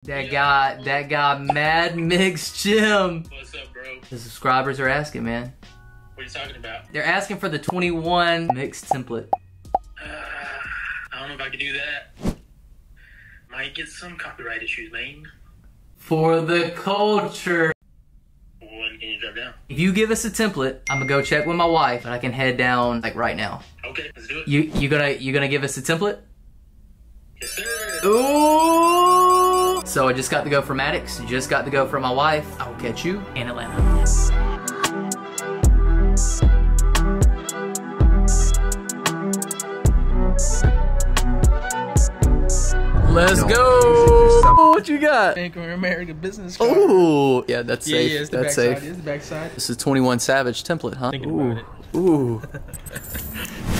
That guy Maddmix chhim. What's up, bro? The subscribers are asking, man. What are you talking about? They're asking for the 21 mix template. I don't know if I can do that. Might get some copyright issues, man. For the culture. When can you drop down? If you give us a template, I'm gonna go check with my wife, and I can head down like right now. Okay, let's do it. You gonna give us a template? Yes, sir. Ooh! So I just got to go for Maddx, just got to go for my wife. I will catch you in Atlanta. Let's go! What you got? Bank of America business card. Ooh! Yeah, that's safe. Yeah, it's the that's backside. safe. It's the backside. This is 21 Savage template, huh? Thinking about it. Ooh.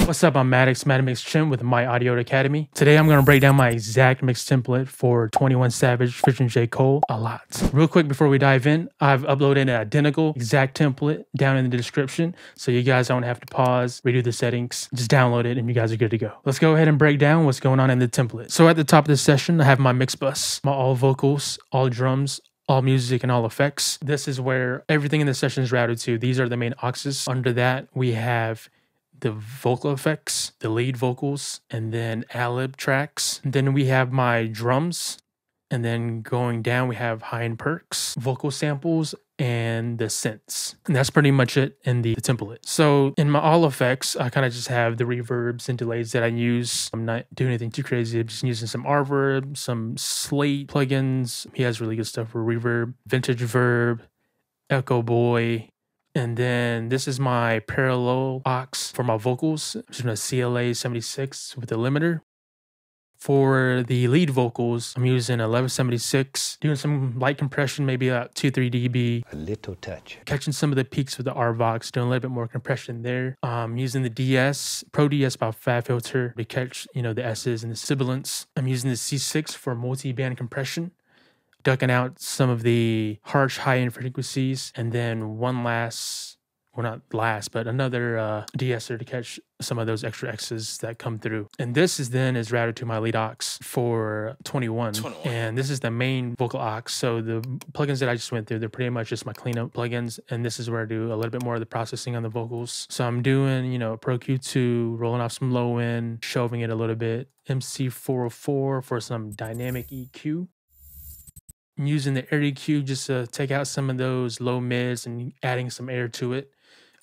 What's up? I'm Maddx chhim with My Audio Academy. Today I'm going to break down my exact mix template for 21 Savage featuring J.Cole a lot. Real quick before we dive in, I've uploaded an identical exact template down in the description so you guys don't have to pause, redo the settings, just download it and you guys are good to go. Let's go ahead and break down what's going on in the template. So at the top of this session, I have my mix bus, my all vocals, all drums, all music and all effects. This is where everything in the session is routed to. These are the main auxes. Under that, we have the vocal effects, the lead vocals, and then ad-lib tracks. And then we have my drums. And then going down, we have high-end perks, vocal samples, and the synths. And that's pretty much it in the template. So in my all effects, I kind of just have the reverbs and delays that I use. I'm not doing anything too crazy. I'm just using some reverb, some Slate plugins. He has really good stuff for reverb, vintage verb, Echo Boy. And then this is my parallel aux for my vocals. I'm using a CLA 76 with a limiter. For the lead vocals, I'm using 1176, doing some light compression, maybe about 2-3 dB. A little touch. Catching some of the peaks with the RVox, doing a little bit more compression there. Using the DS, Pro DS by Fat Filter to catch, the S's and the sibilants. I'm using the C6 for multi-band compression, ducking out some of the harsh high-end frequencies, and then one last, well not last, but another de-esser to catch some of those extra X's that come through. And this is routed to my lead aux for 21. And this is the main vocal aux. So the plugins that I just went through, they're pretty much just my cleanup plugins. And this is where I do a little bit more of the processing on the vocals. So I'm doing, Pro Q2, rolling off some low end, shoving it a little bit, MC404 for some dynamic EQ. I'm using the air EQ just to take out some of those low mids and adding some air to it.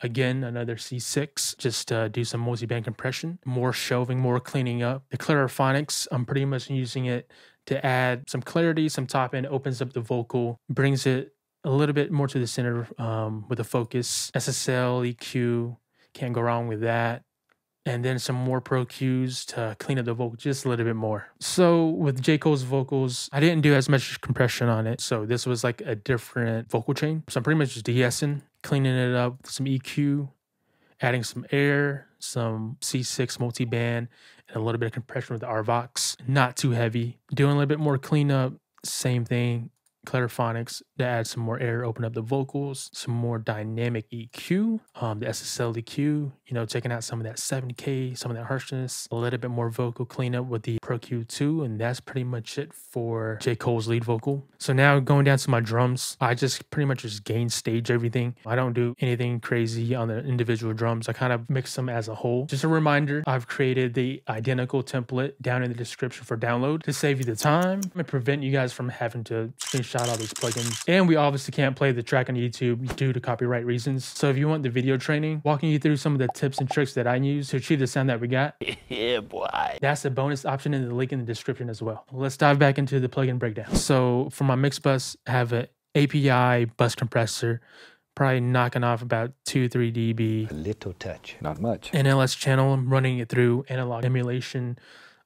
Again, another C6, just do some multi-band compression, more shelving, more cleaning up. The Clariphonics, I'm pretty much using it to add some clarity, some top end, opens up the vocal, brings it a little bit more to the center with a focus. SSL, EQ, can't go wrong with that. And then some more Pro Qs to clean up the vocal just a little bit more. So with J. Cole's vocals, I didn't do as much compression on it. So this was like a different vocal chain. So I'm pretty much just de-essing, cleaning it up with some EQ, adding some air, some C6 multi-band, and a little bit of compression with the RVox. Not too heavy. Doing a little bit more cleanup, same thing. Clariphonics to add some more air, open up the vocals, some more dynamic EQ, the SSL EQ, taking out some of that 7K, some of that harshness, a little bit more vocal cleanup with the Pro Q2, and that's pretty much it for J. Cole's lead vocal. So now going down to my drums, I just pretty much just gain stage everything. I don't do anything crazy on the individual drums. I kind of mix them as a whole. Just a reminder, I've created the identical template down in the description for download to save you the time and prevent you guys from having to screenshot all these plugins. And we obviously can't play the track on YouTube due to copyright reasons. So if you want the video training, walking you through some of the tips and tricks that I use to achieve the sound that we got, Yeah, boy. that's a bonus option in the link in the description as well. Let's dive back into the plugin breakdown. So for my mix bus, I have an API bus compressor, probably knocking off about 2-3 dB. A little touch. Not much. NLS channel, I'm running it through analog emulation,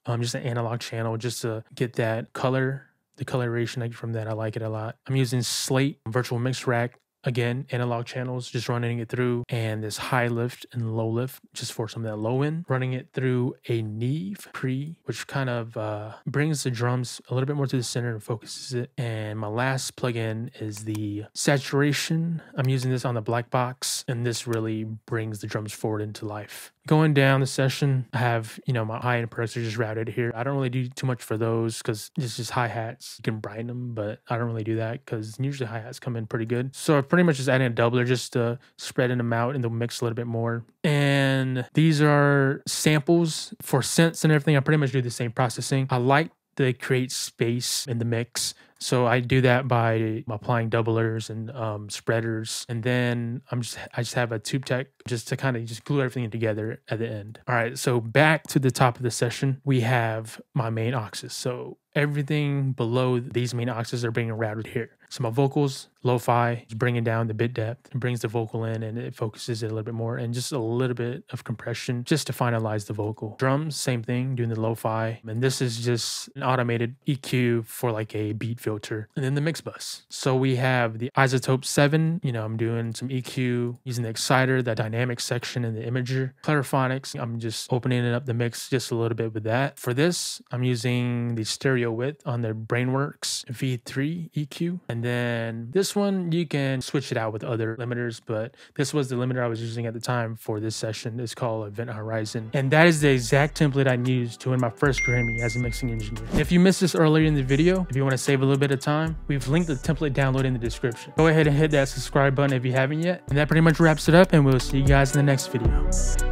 just an analog channel just to get that color. The coloration I get from that, I like it a lot. I'm using Slate virtual mix rack. Again, analog channels, just running it through, and this high lift and low lift, just for some of that low end. Running it through a Neve pre, which kind of brings the drums a little bit more to the center and focuses it. And my last plugin is the saturation. I'm using this on the black box, and this really brings the drums forward into life. Going down the session, I have, you know, my high-end perks are just routed here. I don't really do too much for those because it's just hi-hats. You can brighten them, but I don't really do that because usually hi-hats come in pretty good. So I pretty much just adding a doubler just to spreading them out in the mix a little bit more. And these are samples for synths and everything. I pretty much do the same processing. I like to create space in the mix. So I do that by applying doublers and spreaders. And then I just have a tube tech just to kind of just glue everything together at the end. All right, so back to the top of the session, we have my main auxes. So everything below these main auxes are being routed here. So my vocals, lo-fi, is bringing down the bit depth. It brings the vocal in and it focuses it a little bit more, and just a little bit of compression just to finalize the vocal. Drums, same thing, doing the lo-fi. And this is just an automated EQ for like a beat filter. And then the mix bus. So we have the Isotope 7. You know, I'm doing some EQ using the exciter, the dynamic section, and the imager. Clariphonics, I'm just opening up the mix just a little bit with that. For this, I'm using the stereo width on the Brainworks V3 EQ. And then this one, you can switch it out with other limiters, but this was the limiter I was using at the time for this session. It's called Event Horizon. And that is the exact template I used to win my first Grammy as a mixing engineer. And if you missed this earlier in the video, if you want to save a little bit of time, we've linked the template download in the description. Go ahead and hit that subscribe button if you haven't yet. And that pretty much wraps it up, and we'll see you guys in the next video.